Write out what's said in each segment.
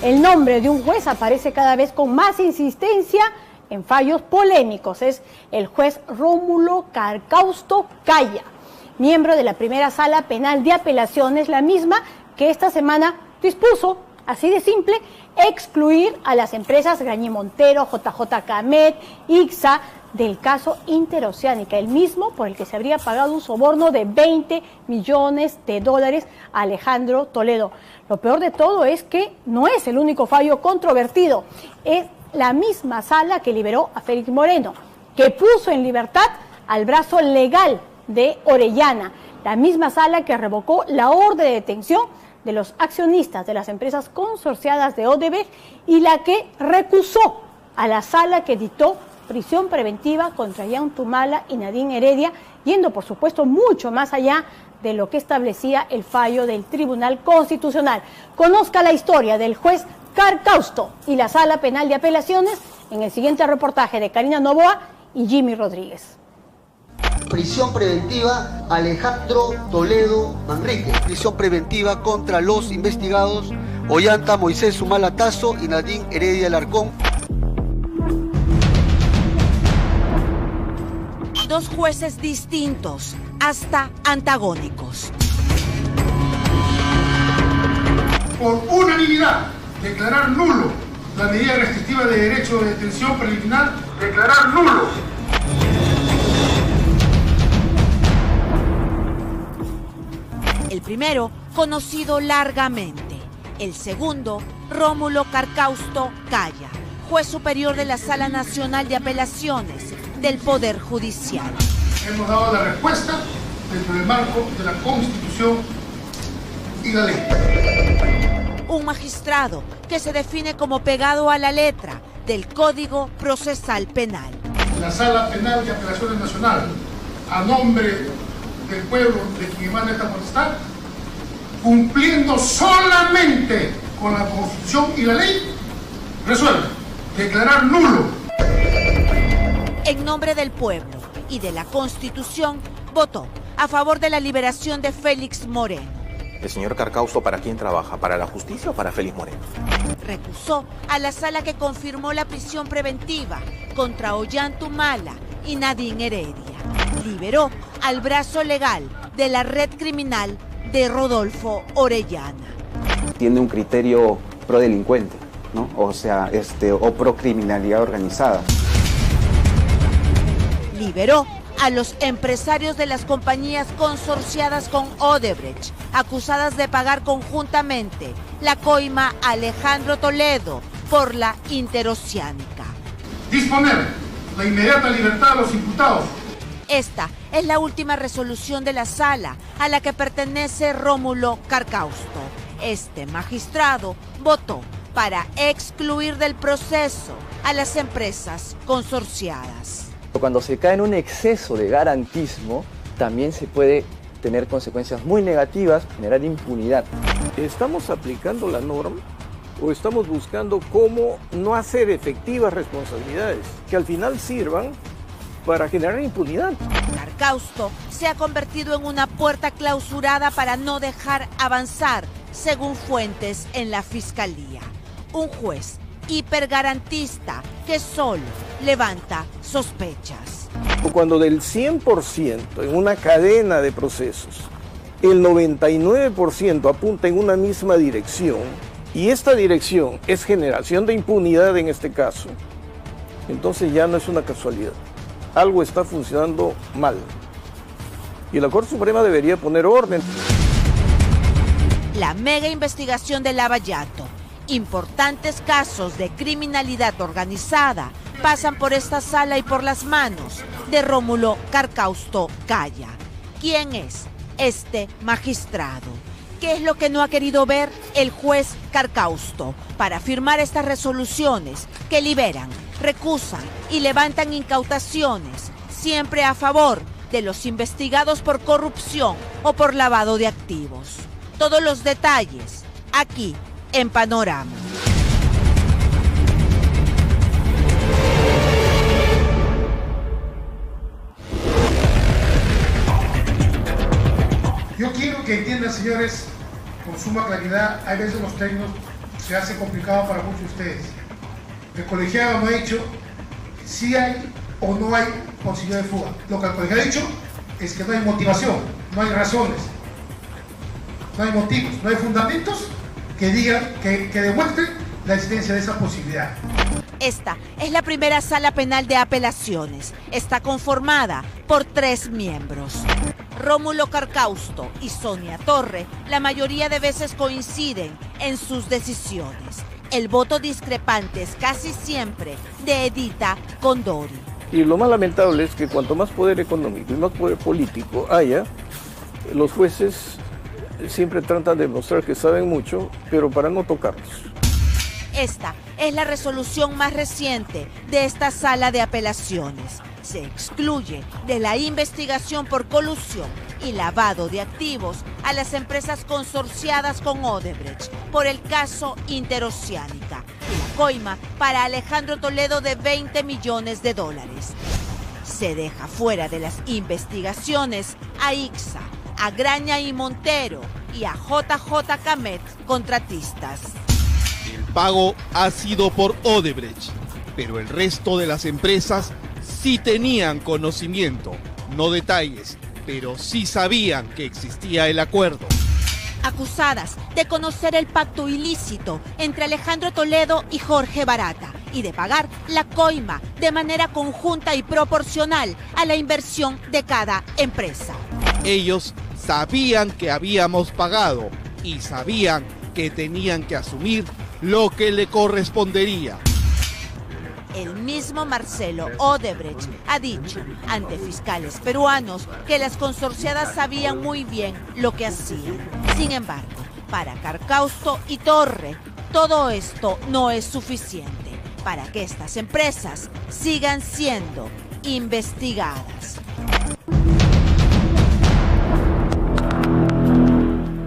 El nombre de un juez aparece cada vez con más insistencia en fallos polémicos. Es el juez Rómulo Carcausto Caya, miembro de la primera sala penal de apelaciones, la misma que esta semana dispuso, así de simple, excluir a las empresas Grañé Montero, JJ Camet, ICSA, del caso Interoceánica, el mismo por el que se habría pagado un soborno de $20 millones a Alejandro Toledo. Lo peor de todo es que no es el único fallo controvertido, es la misma sala que liberó a Félix Moreno, que puso en libertad al brazo legal de Orellana, la misma sala que revocó la orden de detención de los accionistas de las empresas consorciadas de Odebrecht y la que recusó a la sala que dictó prisión preventiva contra Ollantumala y Nadine Heredia, yendo por supuesto mucho más allá de lo que establecía el fallo del Tribunal Constitucional. Conozca la historia del juez Carcausto y la Sala Penal de Apelaciones en el siguiente reportaje de Karina Novoa y Jimmy Rodríguez. Prisión preventiva Alejandro Toledo Manrique. Prisión preventiva contra los investigados Ollanta Moisés Humala Tazo y Nadine Heredia Alarcón. Dos jueces distintos, hasta antagónicos. Por unanimidad, declarar nulo la medida restrictiva de derecho de detención preliminar, declarar nulo. El primero, conocido largamente. El segundo, Rómulo Carcausto Caya, juez superior de la Sala Nacional de Apelaciones del Poder Judicial. Hemos dado la respuesta dentro del marco de la Constitución y la ley. Un magistrado que se define como pegado a la letra del Código Procesal Penal. La Sala Penal de Apelaciones Nacional, a nombre del pueblo de quien emana esta potestad, cumpliendo solamente con la Constitución y la ley, resuelve declarar nulo. En nombre del pueblo y de la Constitución, votó a favor de la liberación de Félix Moreno. ¿El señor Carcausto para quién trabaja? ¿Para la justicia o para Félix Moreno? Recusó a la sala que confirmó la prisión preventiva contra Ollantumala y Nadine Heredia. Liberó al brazo legal de la red criminal de Rodolfo Orellana. Tiene un criterio prodelincuente, ¿no? O sea, o procriminalidad organizada. Liberó a los empresarios de las compañías consorciadas con Odebrecht, acusadas de pagar conjuntamente la coima a Alejandro Toledo por la Interoceánica. Disponer la inmediata libertad de los imputados. Esta es la última resolución de la sala a la que pertenece Rómulo Carcausto. Este magistrado votó para excluir del proceso a las empresas consorciadas. Cuando se cae en un exceso de garantismo, también se puede tener consecuencias muy negativas, generar impunidad. ¿Estamos aplicando la norma o estamos buscando cómo no hacer efectivas responsabilidades que al final sirvan para generar impunidad? Carcausto se ha convertido en una puerta clausurada para no dejar avanzar, según fuentes en la Fiscalía. Un juez hipergarantista que solo levanta sospechas. Cuando del 100% en una cadena de procesos, el 99% apunta en una misma dirección, y esta dirección es generación de impunidad en este caso, entonces ya no es una casualidad. Algo está funcionando mal. Y la Corte Suprema debería poner orden. La mega investigación de Lava Jato. Importantes casos de criminalidad organizada pasan por esta sala y por las manos de Rómulo Carcausto Caya. ¿Quién es este magistrado? ¿Qué es lo que no ha querido ver el juez Carcausto para firmar estas resoluciones que liberan, recusan y levantan incautaciones, siempre a favor de los investigados por corrupción o por lavado de activos? Todos los detalles aquí en Panorama. Yo quiero que entiendan, señores, con suma claridad, hay veces los términos se hace complicado para muchos de ustedes. El colegiado no ha dicho si hay o no hay posibilidad de fuga. Lo que el colegiado ha dicho es que no hay motivación, no hay razones, no hay motivos, no hay fundamentos que digan, que demuestren la existencia de esa posibilidad. Esta es la primera sala penal de apelaciones. Está conformada por 3 miembros. Rómulo Carcausto y Sonia Torre la mayoría de veces coinciden en sus decisiones. El voto discrepante es casi siempre de Edita Condori. Y lo más lamentable es que cuanto más poder económico y más poder político haya, los jueces siempre tratan de mostrar que saben mucho, pero para no tocarlos. Esta es la resolución más reciente de esta sala de apelaciones. Se excluye de la investigación por colusión y lavado de activos a las empresas consorciadas con Odebrecht por el caso Interoceánica y la coima para Alejandro Toledo de $20 millones. Se deja fuera de las investigaciones a Ixa, a Graña y Montero y a JJ Camet, contratistas. El pago ha sido por Odebrecht, pero el resto de las empresas sí tenían conocimiento, no detalles, pero sí sabían que existía el acuerdo. Acusadas de conocer el pacto ilícito entre Alejandro Toledo y Jorge Barata y de pagar la coima de manera conjunta y proporcional a la inversión de cada empresa. Ellos sabían que habíamos pagado y sabían que tenían que asumir lo que le correspondería. El mismo Marcelo Odebrecht ha dicho ante fiscales peruanos que las consorciadas sabían muy bien lo que hacían. Sin embargo, para Carcausto y Torre, todo esto no es suficiente para que estas empresas sigan siendo investigadas.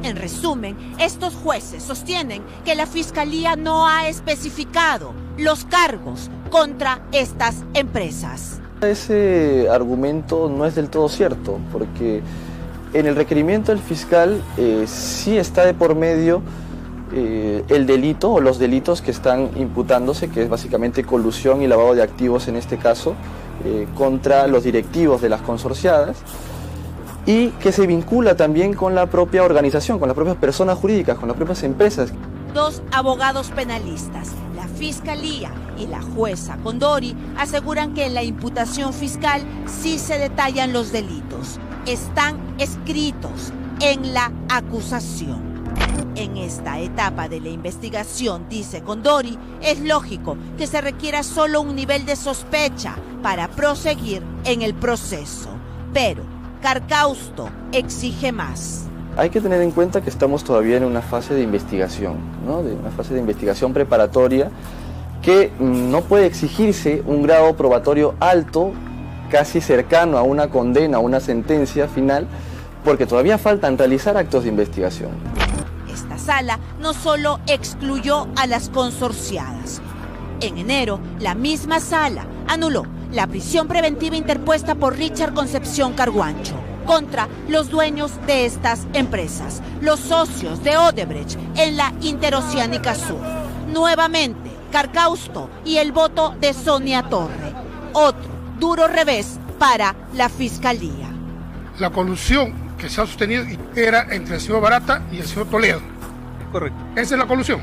En resumen, estos jueces sostienen que la Fiscalía no ha especificado los cargos contra estas empresas. Ese argumento no es del todo cierto, porque en el requerimiento del fiscal sí está de por medio el delito o los delitos que están imputándose, que es básicamente colusión y lavado de activos en este caso, contra los directivos de las consorciadas, y que se vincula también con la propia organización, con las propias personas jurídicas, con las propias empresas. 2 abogados penalistas, la Fiscalía y la jueza Condori, aseguran que en la imputación fiscal sí se detallan los delitos. Están escritos en la acusación. En esta etapa de la investigación, dice Condori, es lógico que se requiera solo un nivel de sospecha para proseguir en el proceso. Pero Carcausto exige más. Hay que tener en cuenta que estamos todavía en una fase de investigación, ¿no? De una fase de investigación preparatoria que no puede exigirse un grado probatorio alto, casi cercano a una condena, a una sentencia final, porque todavía faltan realizar actos de investigación. Esta sala no solo excluyó a las consorciadas. En enero, la misma sala anuló la prisión preventiva interpuesta por Richard Concepción Carguancho contra los dueños de estas empresas, los socios de Odebrecht en la Interoceánica Sur. Nuevamente, Carcausto y el voto de Sonia Torre. Otro duro revés para la Fiscalía. La colusión que se ha sostenido era entre el señor Barata y el señor Toledo. Correcto. Esa es la colusión.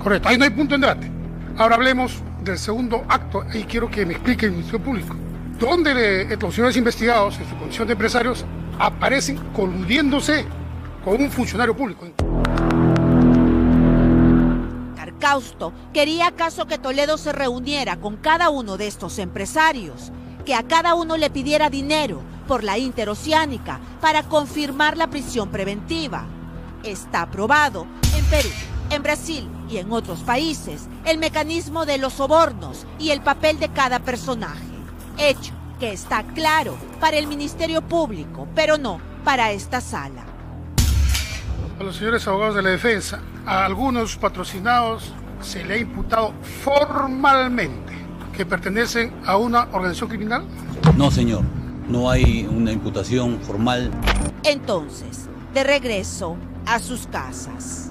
Correcto. Ahí no hay punto en debate. Ahora hablemos del segundo acto y quiero que me explique el Ministerio Público. Donde los señores investigados en su condición de empresarios aparecen coludiéndose con un funcionario público. Carcausto quería acaso que Toledo se reuniera con cada uno de estos empresarios, que a cada uno le pidiera dinero por la Interoceánica para confirmar la prisión preventiva. Está aprobado en Perú, en Brasil y en otros países el mecanismo de los sobornos y el papel de cada personaje, hecho que está claro para el Ministerio Público, pero no para esta sala. A los señores abogados de la defensa, a algunos patrocinados se le ha imputado formalmente que pertenecen a una organización criminal. No, señor, no hay una imputación formal. Entonces, de regreso a sus casas.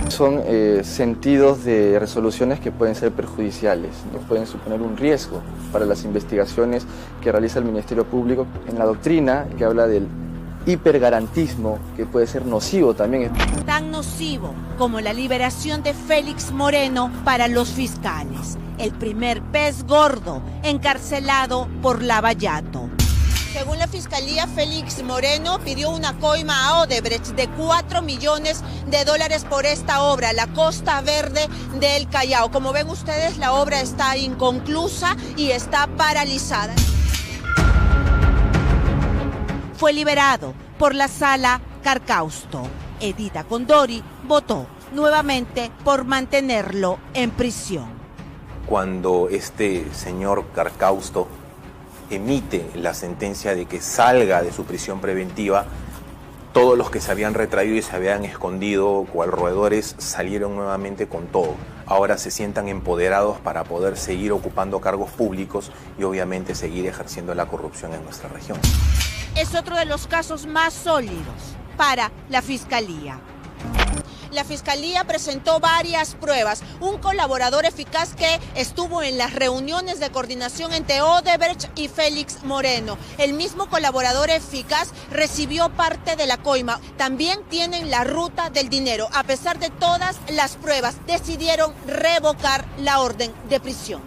Son sentidos de resoluciones que pueden ser perjudiciales, que pueden suponer un riesgo para las investigaciones que realiza el Ministerio Público. En la doctrina que habla del hipergarantismo, que puede ser nocivo también. Tan nocivo como la liberación de Félix Moreno para los fiscales, el primer pez gordo encarcelado por Lavallato. Según la Fiscalía, Félix Moreno pidió una coima a Odebrecht de $4 millones por esta obra, la Costa Verde del Callao. Como ven ustedes, la obra está inconclusa y está paralizada. Fue liberado por la Sala Carcausto. Edita Condori votó nuevamente por mantenerlo en prisión. Cuando este señor Carcausto emite la sentencia de que salga de su prisión preventiva, todos los que se habían retraído y se habían escondido cual roedores salieron nuevamente con todo. Ahora se sientan empoderados para poder seguir ocupando cargos públicos y obviamente seguir ejerciendo la corrupción en nuestra región. Es otro de los casos más sólidos para la Fiscalía. La Fiscalía presentó varias pruebas. Un colaborador eficaz que estuvo en las reuniones de coordinación entre Odebrecht y Félix Moreno. El mismo colaborador eficaz recibió parte de la coima. También tienen la ruta del dinero. A pesar de todas las pruebas, decidieron revocar la orden de prisión.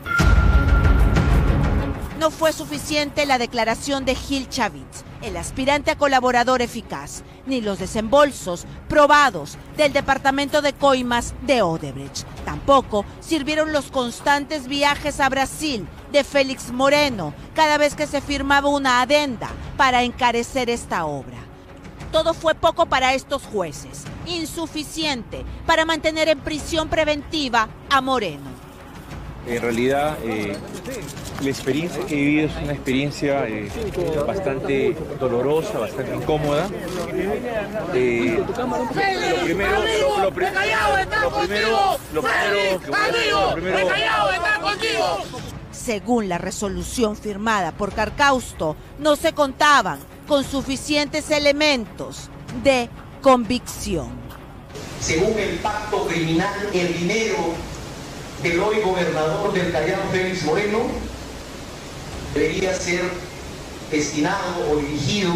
No fue suficiente la declaración de Gil Chavitz, el aspirante a colaborador eficaz, ni los desembolsos probados del Departamento de Coimas de Odebrecht. Tampoco sirvieron los constantes viajes a Brasil de Félix Moreno cada vez que se firmaba una adenda para encarecer esta obra. Todo fue poco para estos jueces, insuficiente para mantener en prisión preventiva a Moreno. En realidad, la experiencia que he vivido es una experiencia bastante dolorosa, bastante incómoda. Según la resolución firmada por Carcausto, no se contaban con suficientes elementos de convicción. Según el pacto criminal, el dinero del hoy gobernador del Callao, Félix Moreno, debería ser destinado o dirigido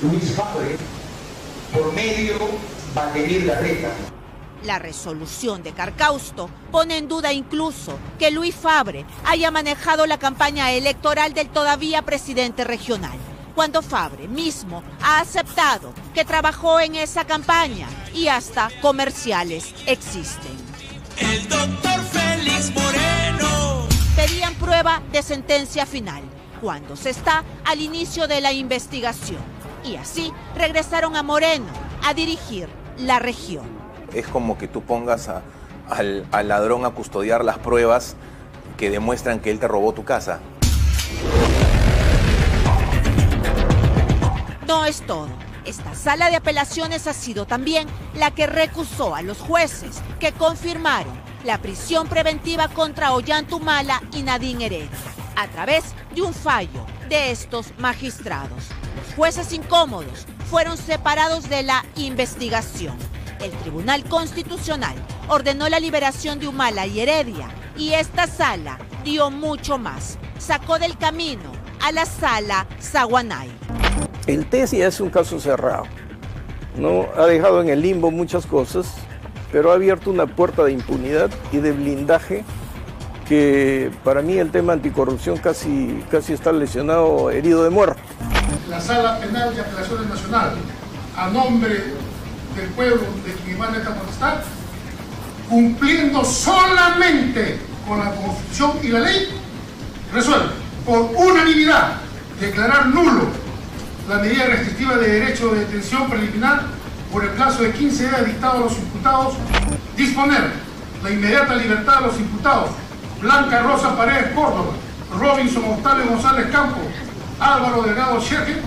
Luis Fabre por medio de Valdemir Garreta. La resolución de Carcausto pone en duda incluso que Luis Fabre haya manejado la campaña electoral del todavía presidente regional, cuando Fabre mismo ha aceptado que trabajó en esa campaña y hasta comerciales existen. El doctor Félix Moreno. Pedían prueba de sentencia final cuando se está al inicio de la investigación y así regresaron a Moreno a dirigir la región. Es como que tú pongas al ladrón a custodiar las pruebas que demuestran que él te robó tu casa. No es todo. Esta sala de apelaciones ha sido también la que recusó a los jueces que confirmaron la prisión preventiva contra Ollanta y Nadine Heredia a través de un fallo de estos magistrados. Los jueces incómodos fueron separados de la investigación. El Tribunal Constitucional ordenó la liberación de Humala y Heredia y esta sala dio mucho más. Sacó del camino a la sala Saguanay. El TES ya es un caso cerrado, ¿no? Ha dejado en el limbo muchas cosas, pero ha abierto una puerta de impunidad y de blindaje que para mí el tema anticorrupción casi está lesionado, herido de muerte. La Sala Penal de Apelaciones Nacional, a nombre del pueblo de quien emana esta potestad, cumpliendo solamente con la Constitución y la ley, resuelve por unanimidad declarar nulo la medida restrictiva de derecho de detención preliminar por el plazo de 15 días dictado a los imputados, disponer la inmediata libertad de los imputados Blanca Rosa Paredes Córdoba, Robinson Octavio González Campos, Álvaro Delgado Scherge.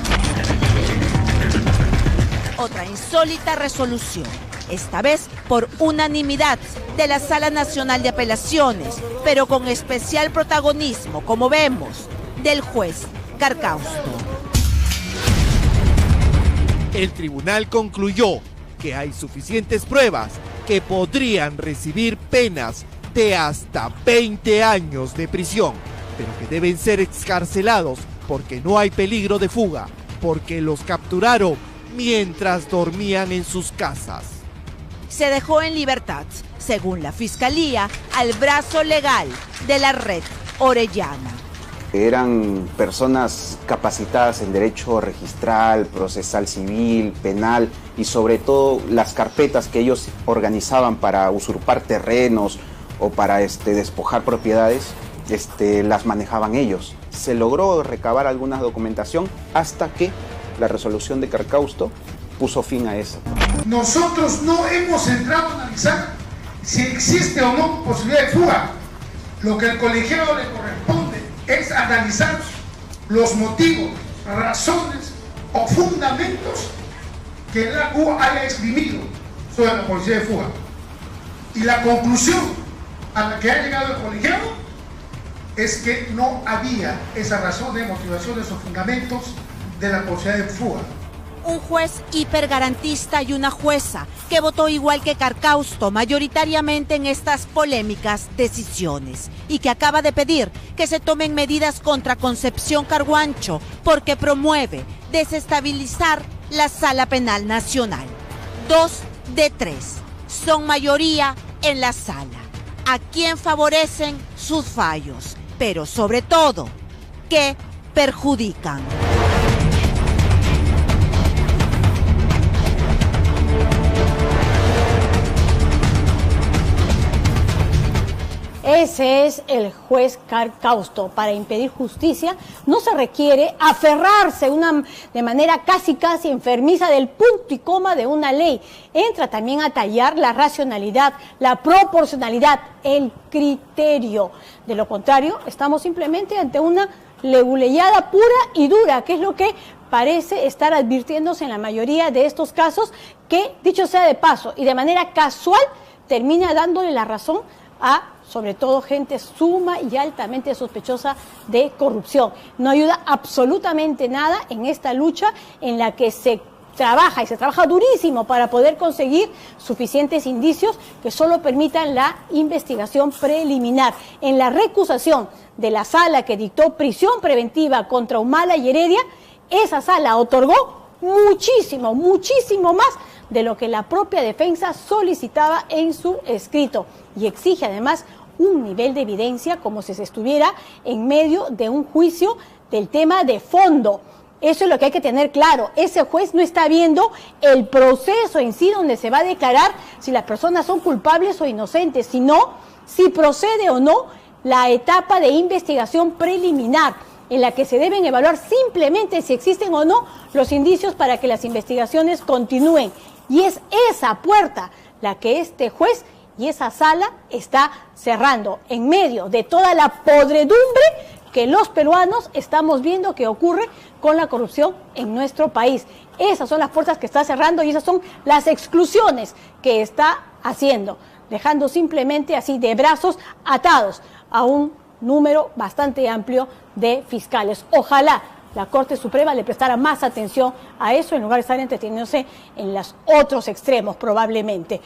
Otra insólita resolución, esta vez por unanimidad de la Sala Nacional de Apelaciones, pero con especial protagonismo, como vemos, del juez Carcausto. El tribunal concluyó que hay suficientes pruebas que podrían recibir penas de hasta 20 años de prisión, pero que deben ser excarcelados porque no hay peligro de fuga, porque los capturaron mientras dormían en sus casas. Se dejó en libertad, según la Fiscalía, al brazo legal de la red Orellana. Eran personas capacitadas en derecho registral, procesal civil, penal y sobre todo las carpetas que ellos organizaban para usurpar terrenos o para despojar propiedades, las manejaban ellos. Se logró recabar alguna documentación hasta que la resolución de Carcausto puso fin a eso. Nosotros no hemos entrado a analizar si existe o no posibilidad de fuga. Lo que al colegiado le corresponde es analizar los motivos, razones o fundamentos que la CUA haya exprimido sobre la posibilidad de fuga. Y la conclusión a la que ha llegado el colegiado es que no había esa razón de motivaciones o fundamentos de la posibilidad de fuga. Un juez hipergarantista y una jueza que votó igual que Carcausto mayoritariamente en estas polémicas decisiones y que acaba de pedir que se tomen medidas contra Concepción Carguancho porque promueve desestabilizar la Sala Penal Nacional. 2 de 3 son mayoría en la sala, a quien favorecen sus fallos, pero sobre todo, que perjudican. Ese es el juez Carcausto. Para impedir justicia no se requiere aferrarse de manera casi enfermiza del punto y coma de una ley. Entra también a tallar la racionalidad, la proporcionalidad, el criterio. De lo contrario, estamos simplemente ante una leguleyada pura y dura, que es lo que parece estar advirtiéndose en la mayoría de estos casos, que, dicho sea de paso, y de manera casual, termina dándole la razón a sobre todo gente suma y altamente sospechosa de corrupción. No ayuda absolutamente nada en esta lucha en la que se trabaja y se trabaja durísimo para poder conseguir suficientes indicios que solo permitan la investigación preliminar. En la recusación de la sala que dictó prisión preventiva contra Humala y Heredia, esa sala otorgó muchísimo más de lo que la propia defensa solicitaba en su escrito y exige además un nivel de evidencia como si se estuviera en medio de un juicio del tema de fondo. Eso es lo que hay que tener claro. Ese juez no está viendo el proceso en sí donde se va a declarar si las personas son culpables o inocentes, sino si procede o no la etapa de investigación preliminar, en la que se deben evaluar simplemente si existen o no los indicios para que las investigaciones continúen. Y es esa puerta la que este juez y esa sala está cerrando en medio de toda la podredumbre que los peruanos estamos viendo que ocurre con la corrupción en nuestro país. Esas son las puertas que está cerrando y esas son las exclusiones que está haciendo, dejando simplemente así de brazos atados a un número bastante amplio de fiscales. Ojalá la Corte Suprema le prestara más atención a eso en lugar de estar entreteniéndose en los otros extremos probablemente.